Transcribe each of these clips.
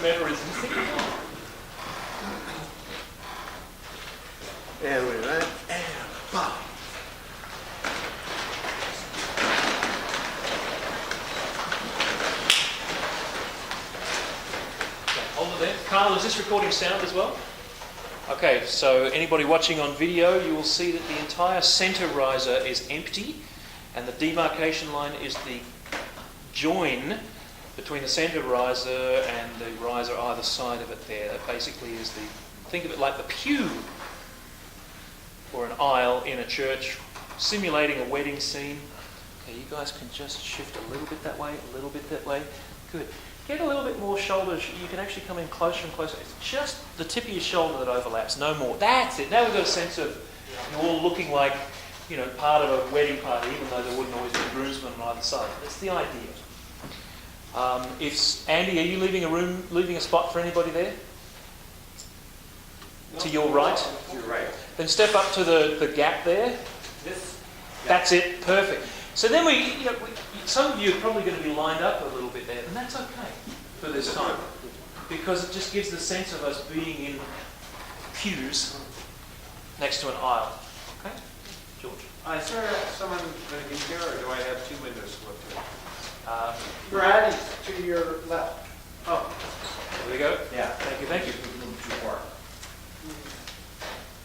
mannerisms. And we right, and pop. Hold it there. Carl, is this recording sound as well? Okay, so anybody watching on video, you will see that the entire centre riser is empty, and the demarcation line is the join between the centre riser and the riser either side of it there. That basically is the, think of it like the pew or an aisle in a church, simulating a wedding scene. Okay, you guys can just shift a little bit that way, a little bit that way. Good. Get a little bit more shoulders. You can actually come in closer and closer. It's just the tip of your shoulder that overlaps, no more. That's it. Now we've got a sense of you're all looking like, you know, part of a wedding party, even though there wouldn't always be groomsmen on either side. That's the idea. If Andy, are you leaving a spot for anybody there? No, to your right? To your right. Then step up to the gap there. This? That's it. Perfect. So then some of you are probably going to be lined up a little bit there, and that's okay for this time, because it just gives the sense of us being in pews next to an aisle. Okay, George. Is there someone going to be here, or do I have two windows to look through? Brad is to your left. Oh, there we go. yeah. Thank you. Thank you. Too far.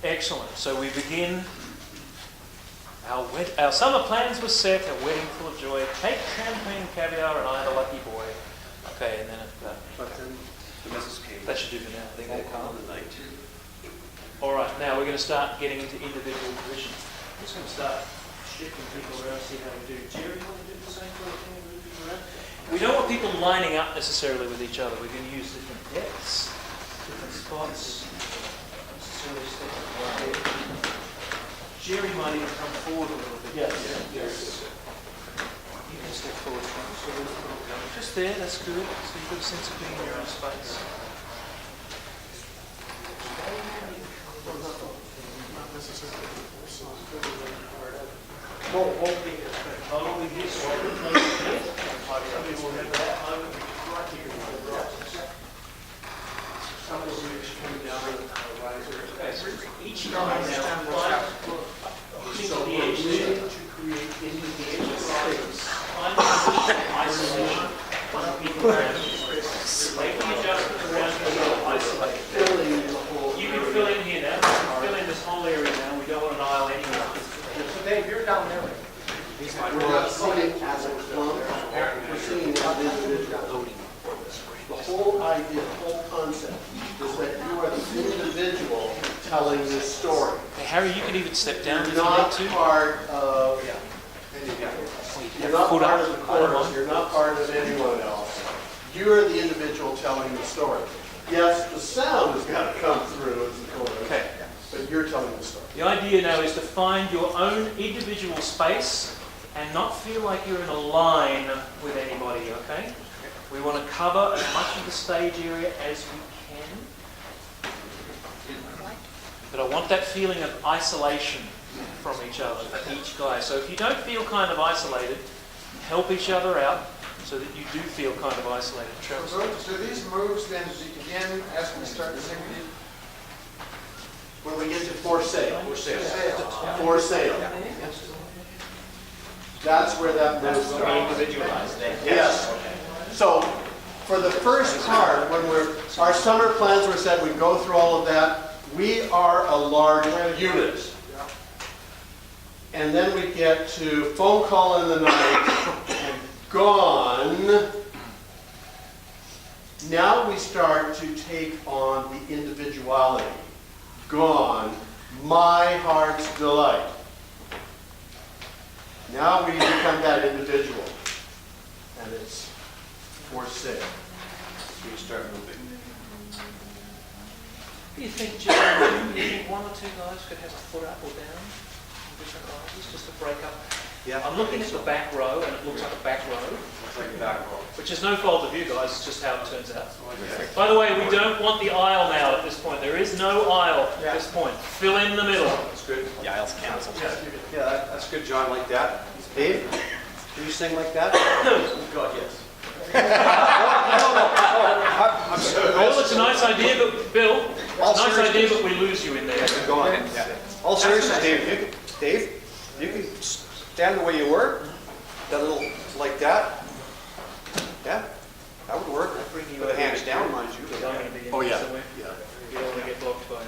Excellent. So we begin. Our summer plans were set, a wedding full of joy. Cake, champagne, caviar, and I, the lucky boy. Okay, and then But then the Mrs. K. that should do for now. I think they're calm. the night. All right, now we're going to start getting into individual positions. I'm just going to start shifting people around, see how we do. Jerry, you want to do the same sort of thing? Move people around? We don't want people lining up necessarily with each other. We're going to use different depths, different spots. Necessarily step right there. Jerry might even come forward a little bit. Yes. You can step forward. Just there, that's good. So you've got a sense of being in your own space. Won't be here. Only this one. Somebody will remember that moment right here. Some of you coming down the riser. Okay, each time now, so the edge there to create into the edge of space. Find the position of isolation. One people around you. Make the adjustment around you, isolate. You can fill in here now. Fill in this whole area now. We don't want an aisle anywhere. So Dave, you're down there. We're not seeing it as a clump. We're seeing it as individual. The whole idea, the whole concept is that you are the individual telling this story. Hey, Harry, you can even step down if You're you not need to. part of. You're not part of the chorus. You're not part of anyone else. You're the individual telling the story. Yes, the sound has got to come through as the chorus. Okay. But you're telling the story. The idea now is to find your own individual space and not feel like you're in a line with anybody, okay? We want to cover as much of the stage area as we can. But I want that feeling of isolation from each other, for each guy. So if you don't feel kind of isolated, help each other out so that you do feel kind of isolated. Travis? So these moves then begin as we start singing? When we get to for sale. For sale. For sale. That's where that move starts. Individualized. Yes. So for the first part, when our summer plans were set, we go through all of that. We are a large unit. And then we get to phone call in the night and gone. Now we start to take on the individuality. Gone, my heart's delight. Now we become that individual. And it's for sale. So you start moving. Do you think, Jerry, do you think one or two guys could have a foot up or down in different aisles, just to break up? Yeah. I'm looking at the back row, and it looks like a back row, Looks like a back row. which is no fault of you guys, it's just how it turns out. By the way, we don't want the aisle now at this point. There is no aisle at this point. Fill in the middle. That's good. The aisle's canceled. Yeah, that's good, John, like that. Dave, can you sing like that? God, yes. Bill, it's a nice idea, but Bill, it's a nice idea, but we lose you in there. Go on. All seriousness, Dave, you can stand the way you were, that little, like that. Yeah, that would work. With the hands down, mind you. I'm going to be in Oh, there yeah. somewhere. Yeah. You don't want to get blocked by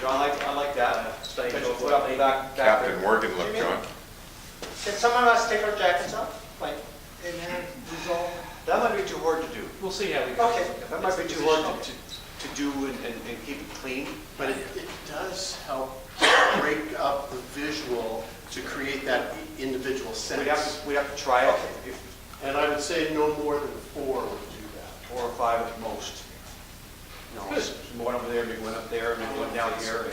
John, I like that. stage Put your or foot up and back there. Captain Morgan look, John. Can some of us take our jackets off, like, in hand, resolve? That might be too hard to do. We'll see how we go. Okay. That might be too hard to do and keep it clean. But it does help break up the visual to create that individual sense. We'd have to try it. And I would say no more than 4 would do that. 4 or 5 at most. No, there's one over there, maybe one up there, maybe one down here.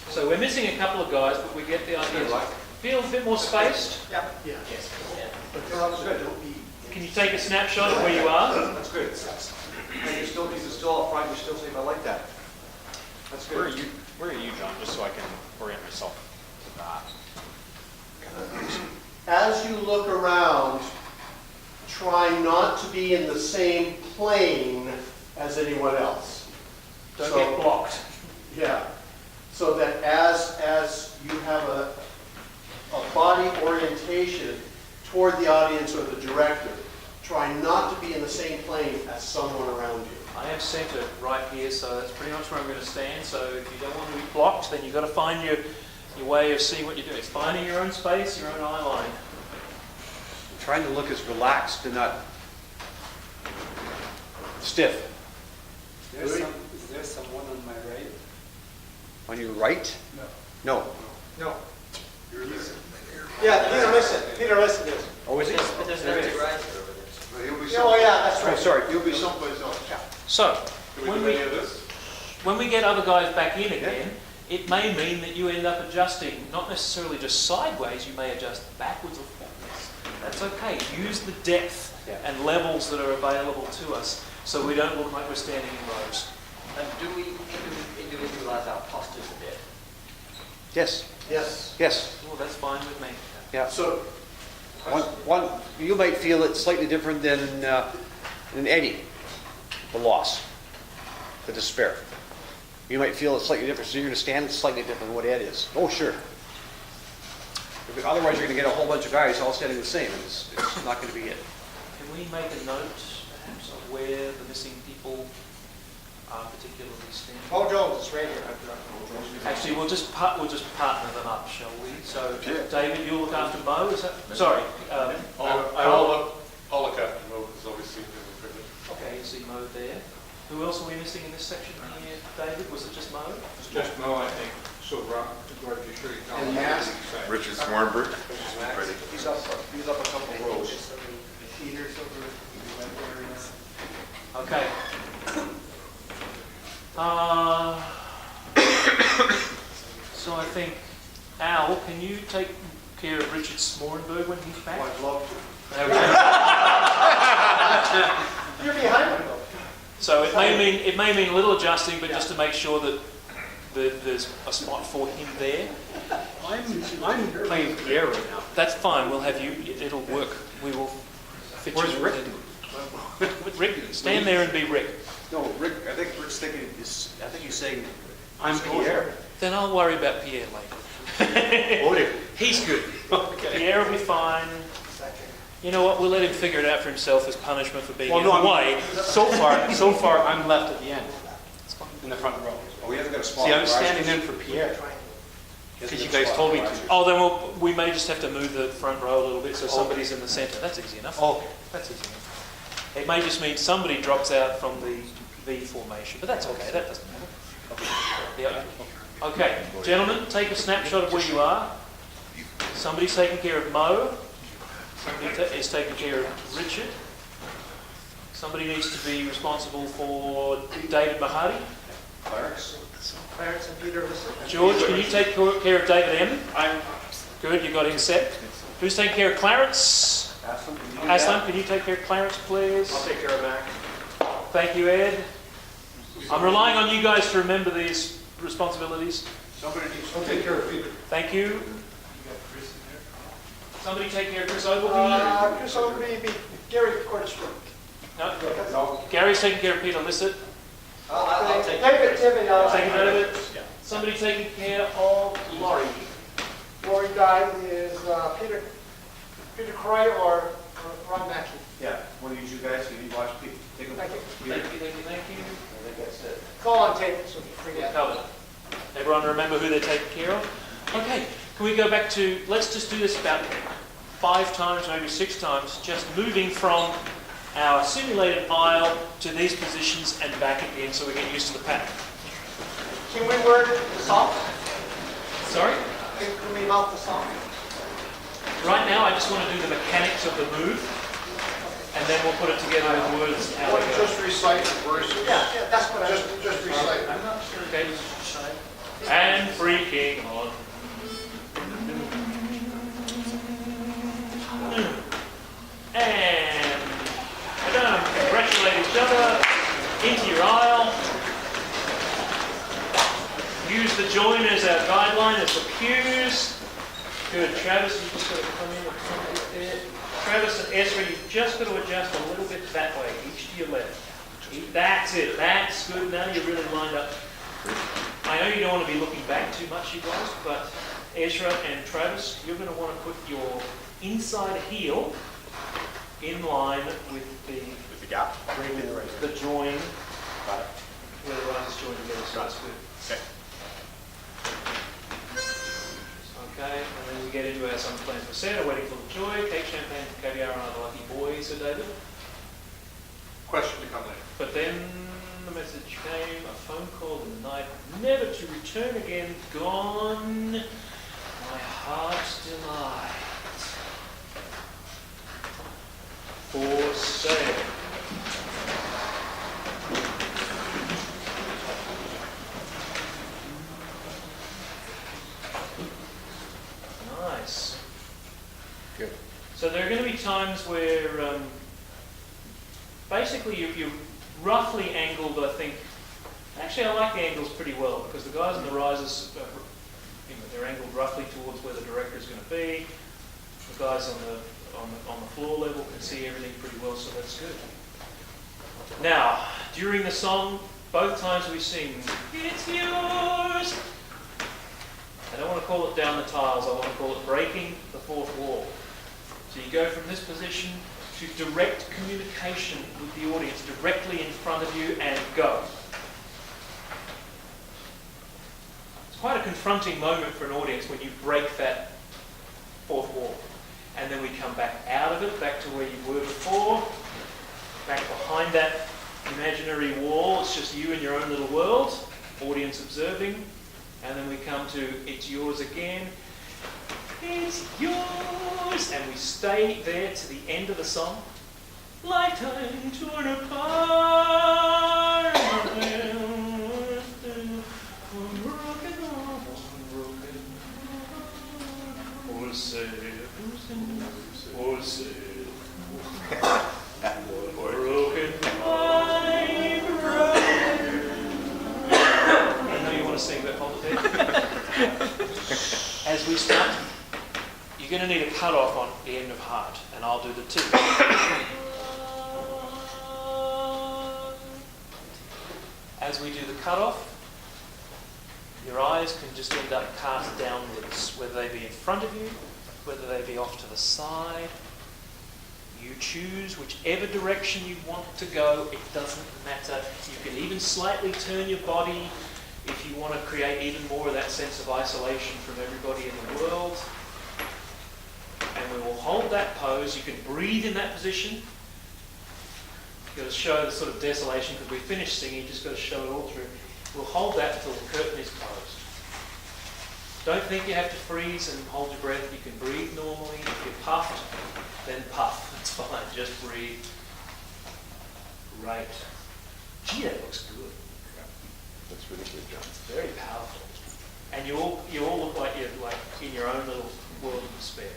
So we're missing a couple of guys, but we get the idea. Feel a bit more spaced. Yeah. Yeah. But good. Can you take a snapshot of where you are? That's good. And you can still up front, you're still safe. I like that. That's good. Where are you, John? Just so I can orient myself to that. As you look around, try not to be in the same plane as anyone else. Don't So- get blocked. Yeah, so that as you have a body orientation toward the audience or the director, try not to be in the same plane as someone around you. I am centered right here, so that's pretty much where I'm going to stand. So if you don't want to be blocked, then you've got to find your way of seeing what you're doing. It's finding your own space, your own eye line. Trying to look as relaxed and not stiff. Is there someone on my right? On your right? No. No. Yeah, Peter Listen is. Oh, is he? There's an empty right. He'll be Oh, yeah, that's Oh, right. sorry. He'll be someplace else. So Do we do any of this? when we get other guys back in again, it may mean that you end up adjusting, not necessarily just sideways, you may adjust backwards or forwards. That's okay. Use the depth and levels that are available to us so we don't look like we're standing in rows. And do we individualize our postures a bit? Yes. Yes. Yes. Oh, that's fine with me. Yeah. So, One, you might feel it's slightly different than Eddie, the loss, the despair. You might feel it's slightly different, so you're going to stand slightly different than what Ed is. Oh, sure. Otherwise, you're going to get a whole bunch of guys all standing the same, and it's not going to be it. Can we make a note, perhaps, of where the missing people are particularly standing? Paul Jones is right here. Actually, we'll just partner them up, shall we? So, David, you'll look after Mo. Is that sorry? I'll look after Mo, because obviously he's in the cricket. Okay, you see Mo there. Who else are we missing in this section here, David? Was it just Mo? It's just Mo, I think, so Rob, to be sure you don't. And Matt? Richard Swarnberg. He's up a couple of rows. Peter's over Okay. So I think, Al, can you take care of Richard Smorenberg when he's back? I'd love to. You're behind him, though. So it may mean a little adjusting, but just to make sure that there's a spot for him there. I'm playing Pierre right now. That's fine. We'll have you. It'll work. We will fit Where's you Rick? in. Rick, stand there and be Rick. No, Rick. I think Rick's thinking. I think he's saying, "I'm Pierre." Then I'll worry about Pierre later. Oh dear. He's good. Okay. Pierre will be fine. You know what? We'll let him figure it out for himself as punishment for being Well, in no, the way. So far, I'm left at the end, in the front row. Oh, we haven't got a small. See, I'm standing in for Pierre, because you guys told me to. Oh, then we may just have to move the front row a little bit so somebody's in the centre. That's easy enough. Oh, That's easy enough. It may just mean somebody drops out from the V formation, but that's okay. That doesn't matter. Yeah. Okay, gentlemen, take a snapshot of where you are. Somebody's taking care of Mo. Somebody is taking care of Richard. Somebody needs to be responsible for David Mahadi. Clarence and Peter Listen. George, can you take care of David M? I'm good. You got him set. Who's taking care of Clarence? Aslam, can you take care of Clarence, please? I'll take care of Mac. Thank you, Ed. I'm relying on you guys to remember these responsibilities. I'll take care of Peter. Thank you. Somebody take care of Chris Ogilvie. Chris Ogilvie, Gary Cordes. No? Gary's taking care of Pete on this bit. I'll take David, David, Taking care of it? Somebody taking care of Laurie. Lori guy is Peter Choreo or Ron Mackey. Yeah, one of you two guys, can you watch people take a Thank you. Thank you, thank you, thank you. I think that's it. It's all on tape, so forget. Covered. Everyone remember who they're taking care of? Okay, can we go back to, let's just do this about 5 times, maybe 6 times, just moving from our simulated aisle to these positions and back again so we get used to the pattern. Can we word the song? Sorry? Can we mouth the song? Right now I just want to do the mechanics of the move and then we'll put it together with words how we go. Just recite the verses. Yeah, that's what I Just recite. I'm not sure. Okay. And freaking on. And congratulate each other into your aisle. Use the join as our guideline, as the cues. Good, Travis, you just got to come in a bit there. Travis and Ezra, you've just got to adjust a little bit that way, each to your left. That's it, that's good. Now you're really lined up. I know you don't want to be looking back too much, you guys, but Ezra and Travis, you're going to want to put your inside heel in line with the gap. the join, Got it. where the lines join together, so that's good. Okay. Okay, and then we get into our summer plans for Santa, waiting for the joy, cake, champagne, caviar, and other lucky boys, Sir David. Question to come later. But then the message came, a phone call in the night, never to return again, gone, my heart's delight. For sale. Nice. Good. So there are going to be times where basically you're roughly angled, I think. Actually, I like the angles pretty well because the guys in the risers, they're angled roughly towards where the director is going to be. The guys on the floor level can see everything pretty well, so that's good. Now, during the song, both times we sing, "It's yours." I don't want to call it down the tiles, I want to call it breaking the fourth wall. So you go from this position to direct communication with the audience, directly in front of you, and go. It's quite a confronting moment for an audience when you break that fourth wall. And then we come back out of it, back to where you were before, back behind that imaginary wall. It's just you in your own little world, audience observing. And then we come to "It's yours" again. It's yours! And we stay there to the end of the song. Lifetime torn apart. For sale, for sale. Broken, my broken. I know you want to sing that holiday. As we start, you're going to need a cut-off on the end of heart, and I'll do the 2. As we do the cut-off, your eyes can just end up cast downwards, whether they be in front of you, whether they be off to the side. You choose whichever direction you want to go, it doesn't matter. You can even slightly turn your body if you want to create even more of that sense of isolation from everybody in the world. And we will hold that pose. You can breathe in that position. You've got to show the sort of desolation because we finished singing, you've just got to show it all through. We'll hold that until the curtain is closed. Don't think you have to freeze and hold your breath. You can breathe normally. If you're puffed, then puff. That's fine. Just breathe. Great. Gee, that looks good. That's really good, John. Very powerful. And you all look like you're like in your own little world of despair.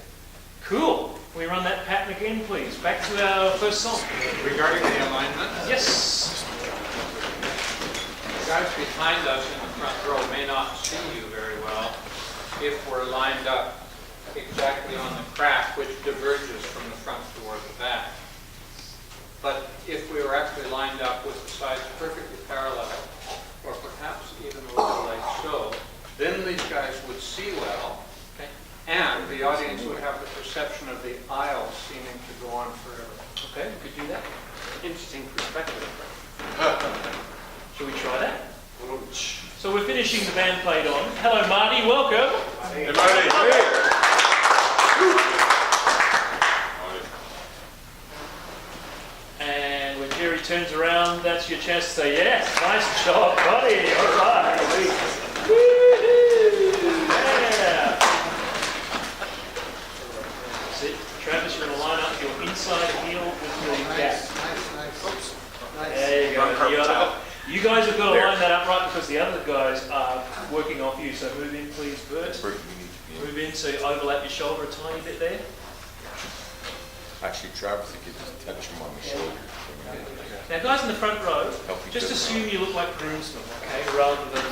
Cool. Can we run that pattern again, please? Back to our first song. Regarding the alignment, Yes. The guys behind us in the front row may not see you very well if we're lined up exactly on the crack which diverges from the front toward the back. But if we were actually lined up with the sides perfectly parallel, or perhaps even a little like so, then these guys would see well, Okay. and the audience would have the perception of the aisle seeming to go on forever. Okay, we could do that. Interesting perspective. Shall we try that? So we're finishing the band played on. Hello, Marty. Welcome. Hey, Marty. And when Jerry turns around, that's your chance to say, yes, nice job, buddy. All right. Woo-hoo. Yeah. That's it. Travis, you're going to line up your inside heel with your gap. Nice. Oops. There you go. You guys have got to line that up right because the other guys are working off you. So move in, please, Bert. Move in so you overlap your shoulder a tiny bit there. Actually, Travis, you could just touch him on the shoulder. Now, guys in the front row, just assume you look like groomsmen, okay, rather than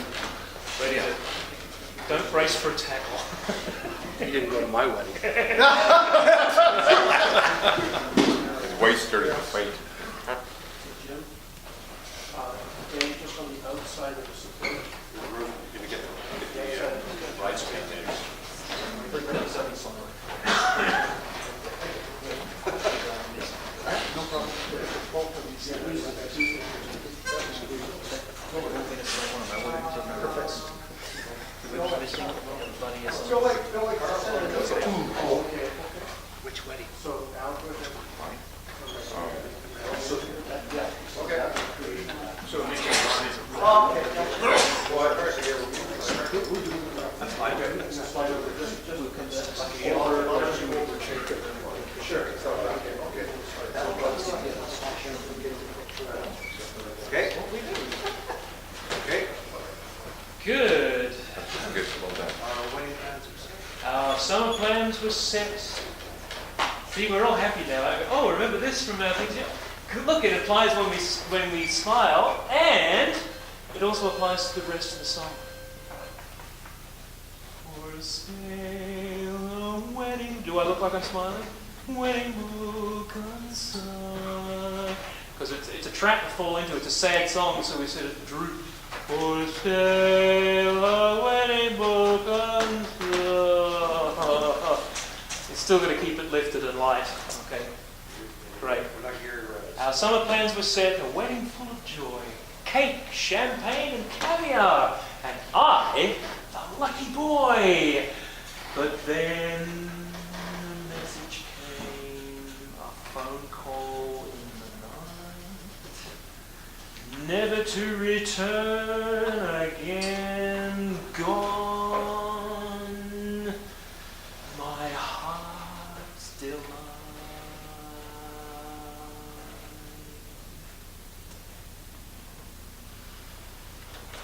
ready to. Don't brace for a tackle. You didn't go to my wedding. His wife started to fight. Jim, Dan, just on the outside of the support. You're gonna get the right spin there. No problem. Both of these. Which wedding? So, Alfred. Okay. Okay. Good. Good, well done. Our summer plans were set. See, we're all happy now. Oh, remember this from our things? Yeah. Look, it applies when we smile, and it also applies to the rest of the song. For sale, a wedding. Do I look like I'm smiling? Wedding book unsigned. Because it's a trap to fall into. It's a sad song, so we said it droop. For sale, a wedding book unsigned. It's still going to keep it lifted and light. Okay, great. Our summer plans were set, a wedding full of joy, cake, champagne and caviar, and I, the lucky boy. But then a message came, a phone call in the night, never to return again, gone, my heart still lies.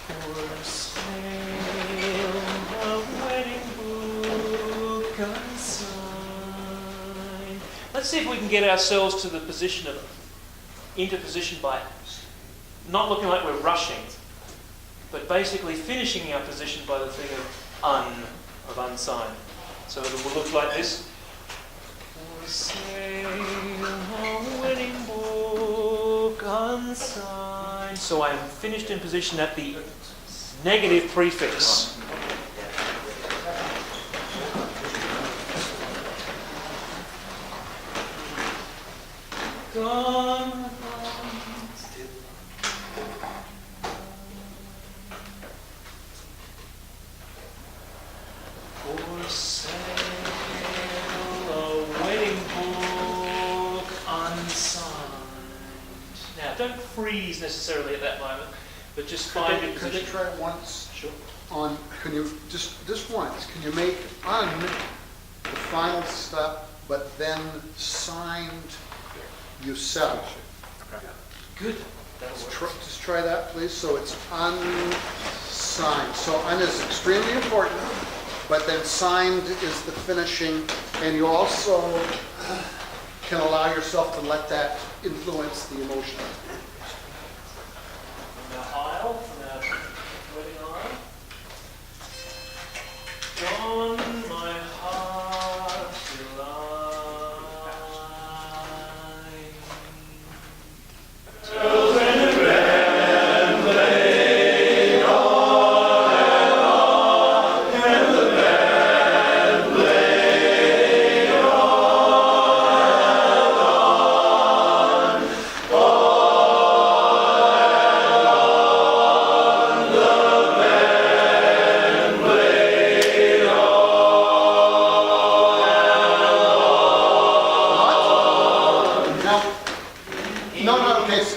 For sale, a wedding book unsigned. Let's see if we can get ourselves to the position of, into position by not looking like we're rushing, but basically finishing our position by the thing of unsigned. So it will look like this. For sale, a wedding book unsigned. So I am finished in position at the negative prefix. Gone, still. For sale, a wedding book unsigned. Now, don't freeze necessarily at that moment, but just find your Could they position. try it once? Sure. On, can you, just once, can you make the final step, but then signed, you settle? Good. That'll work. Just try that, please. So it's unsigned. So un is extremely important, but then signed is the finishing, and you also can allow yourself to let that influence the emotion. From our aisle, from our wedding aisle. Gone, my heart will lie.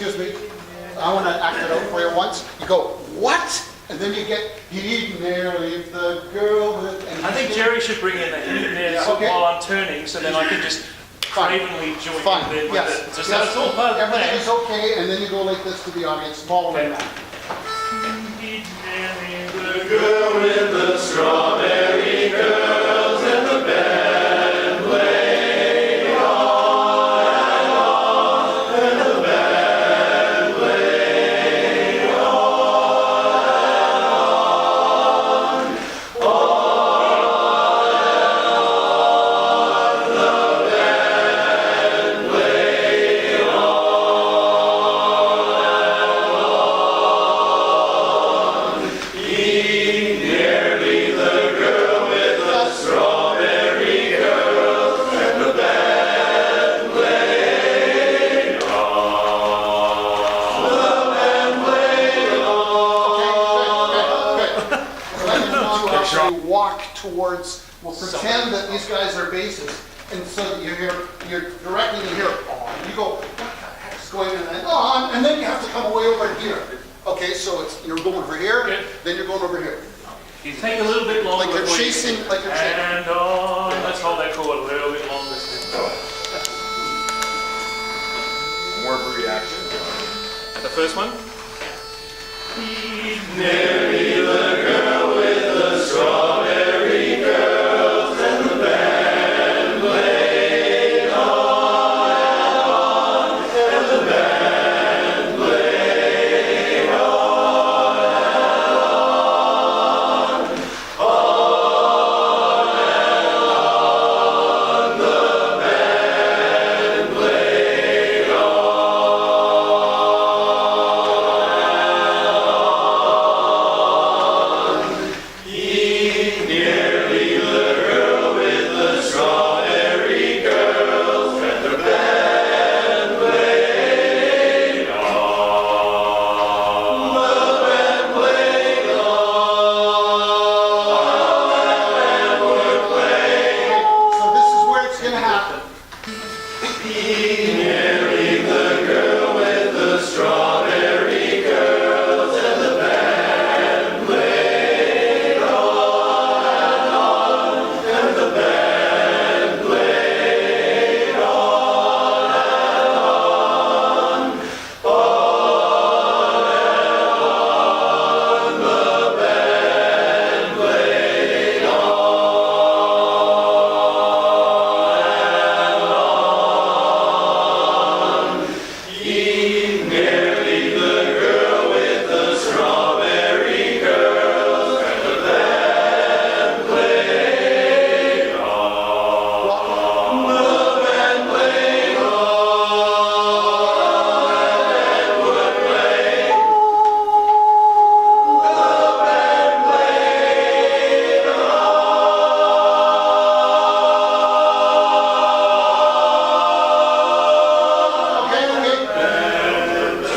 excuse me, I want to act it out for you once. You go, what? And then you get, he'd nearly the girl with... And I think Jerry should bring in the heat there Okay. while I'm turning, so then I can just cravenly join Fine, in there with yes. it. So it's all part of the Everything plan. is okay, and then you go like this to the audience, following that. Walk towards, we'll pretend that these guys are basses, and so that you're directly to here, you go, what the heck's going on, and then you have to come away over here. Okay, so you're going over here, Okay. then you're going over here. You take a little bit longer. Like you're before you chasing, get- like you're chasing. And on. Let's hold that chord a little bit longer. More of a reaction. And the first one. So this is where it's gonna happen.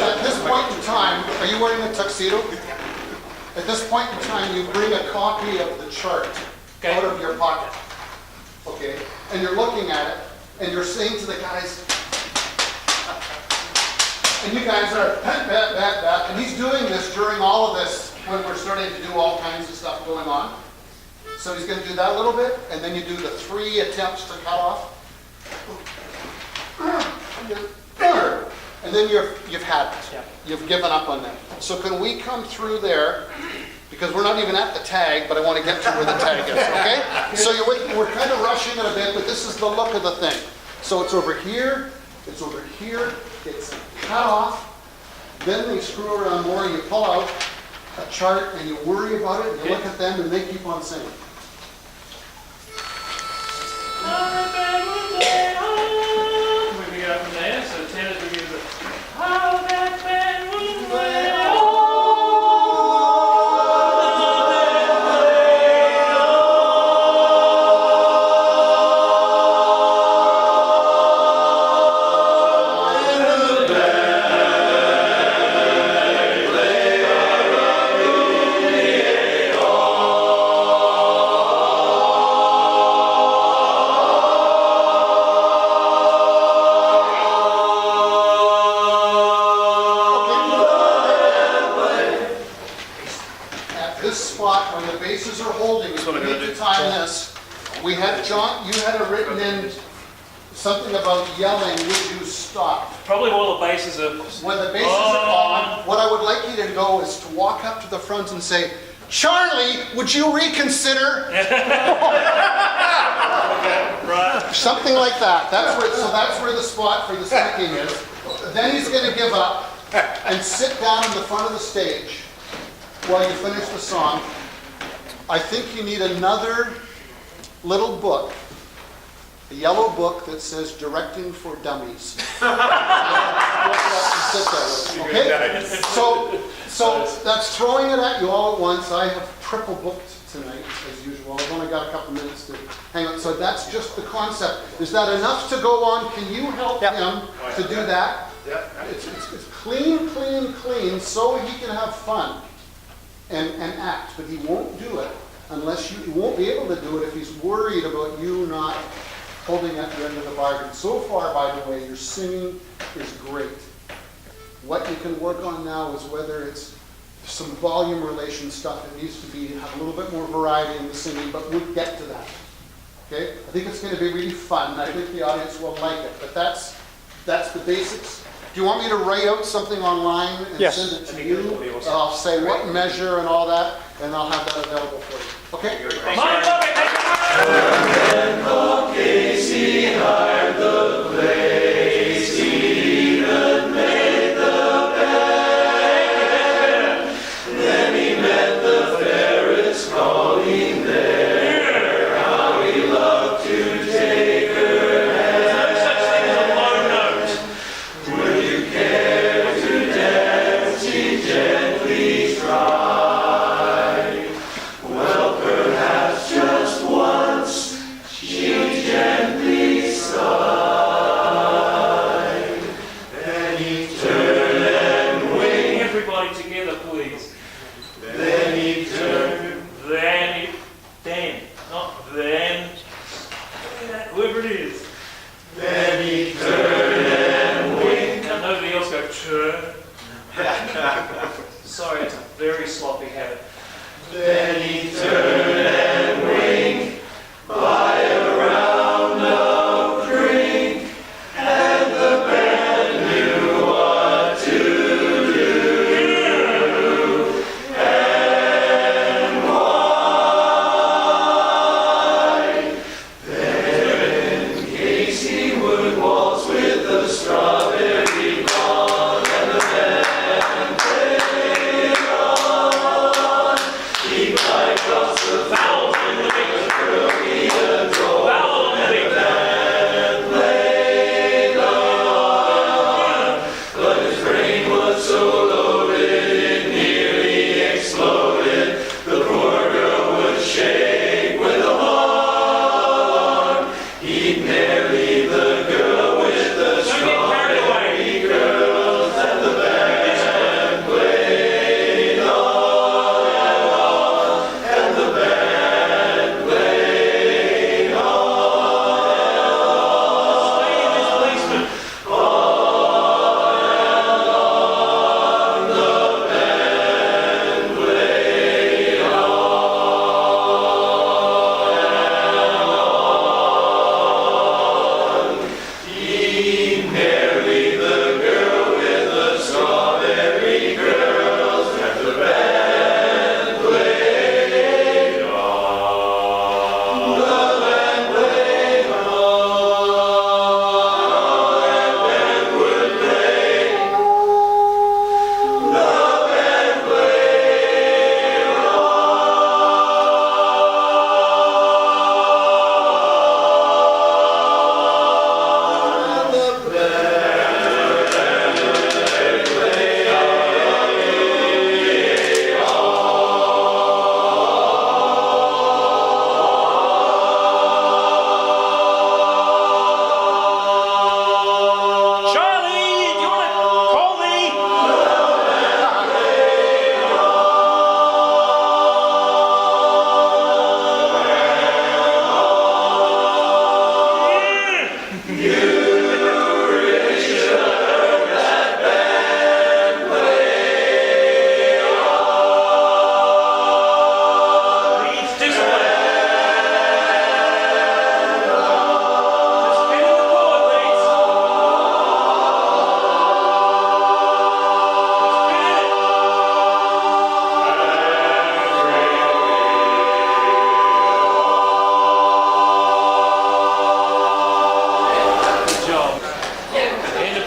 At this point in time, are you wearing a tuxedo? At this point in time, you bring a copy of the chart out of your pocket, okay? And you're looking at it, and you're saying to the guys, and you guys are, and he's doing this during all of this, when we're starting to do all kinds of stuff going on. So he's gonna do that a little bit, and then you do the 3 attempts to cut off. And then you've had it. You've given up on that. So can we come through there, because we're not even at the tag, but I want to get to where the tag is, okay? So we're kind of rushing it a bit, but this is the look of the thing. So it's over here, it's cut off, then they screw around more, you pull out a chart and you worry about it, and you look at them and they keep on singing. Moving up from there, so tenors we use it. How that man will play. We had, John, you had it written in something about yelling, would you stop? Probably while the bases are... When the bases are on, what I would like you to go is to walk up to the front and say, Charlie, would you reconsider? Right. Something like that. That's where the spot for the speaking is. Then he's going to give up and sit down in the front of the stage while you finish the song. I think you need another little book, a yellow book that says Directing for Dummies. Okay? So that's throwing it at you all at once. I have triple booked tonight, as usual. I've only got a couple minutes to hang on. So that's just the concept. Is that enough to go on? Can you help him to do that? It's clean, clean, clean, so he can have fun and act. But he won't do it unless he won't be able to do it if he's worried about you not holding at the end of the bargain. So far, by the way, your singing is great. What you can work on now is whether it's some volume relation stuff that needs to have a little bit more variety in the singing, but we'll get to that. Okay? I think it's going to be really fun. I think the audience will like it. But that's the basics. Do you want me to write out something online and send it to you? I'll say what measure and all that, and I'll have that available for you. Okay? Casey hired the place, even made the band. Then he met the fairest calling there. How he loved to take her hand. There's no such thing as a low note. Would you care to dance? He gently tried. Well, perhaps just once she gently sighed. Then he turned and winked. Everybody together, please. Then he turned. Not then. Whoever it is. Then he turned and winked. Now nobody else go, turn. Sorry, it's a very sloppy habit. Then he turned and winked by a round of drink, and the band knew what to do. And why? Then Casey would waltz with the strawberry blonde, and the band played on. He climbed across the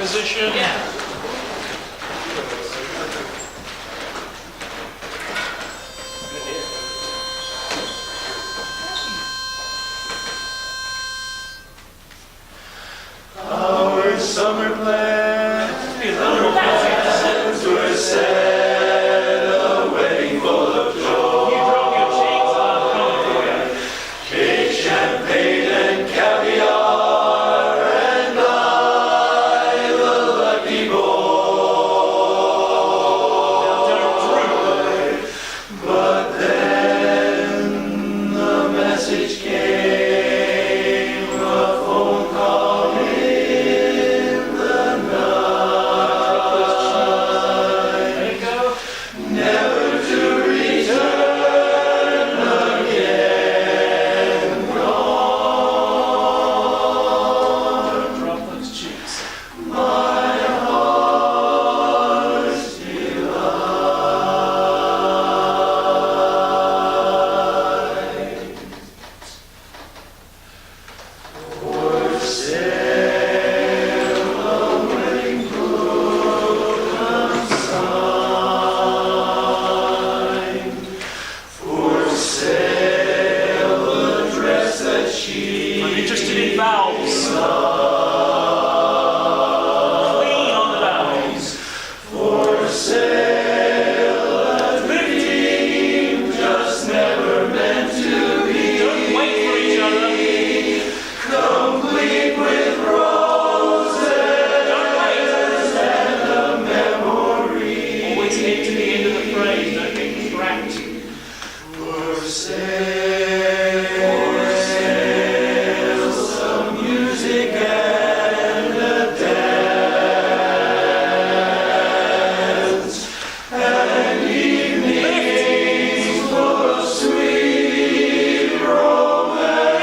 position. Our summer plans were set, a wedding full of joy. You drop your cheeks, I'm coming for you. Cake, champagne, and caviar, and I, the lucky boy. But then the message came, a phone call in the night, There you go. never to return again. Gone, Drop those cheeks. my heart's delight. For sale, a wedding book unsigned. For sale, a dress that she I'm interested in vowels. Clean on the vowels. For sale, a dream just never meant to Don't be. wait for each other. Complete with roses Don't wait. and a memory. Always head to the end of the phrase. Don't get trapped. For sale, some music and a dance, and evenings full of sweet romance.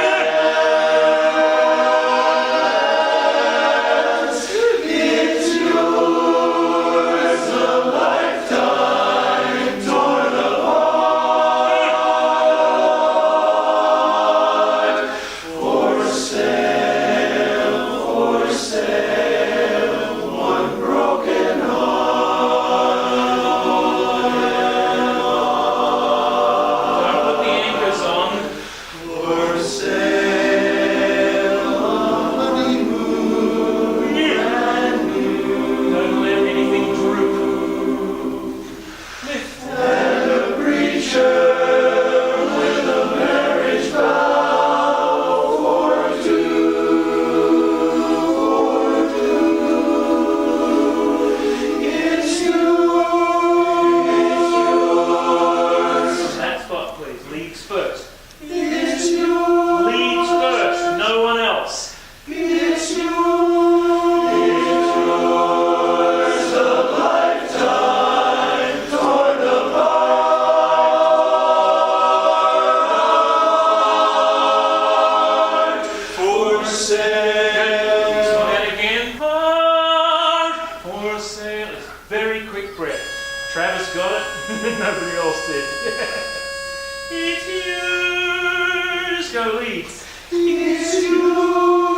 It's yours, a lifetime torn apart. For sale, one broken heart. Don't put the anchors on. For sale, a honeymoon and Don't let anything droop. and a preacher with a marriage vow for two. It's yours. That spot, please. Leads first. It's yours. Leads first. No one else. It's yours. It's yours. A lifetime torn apart. For sale. Try that again. Heart for sale. It's very quick breath. Travis got it. Nobody else did. It's yours. Go leads. It's yours.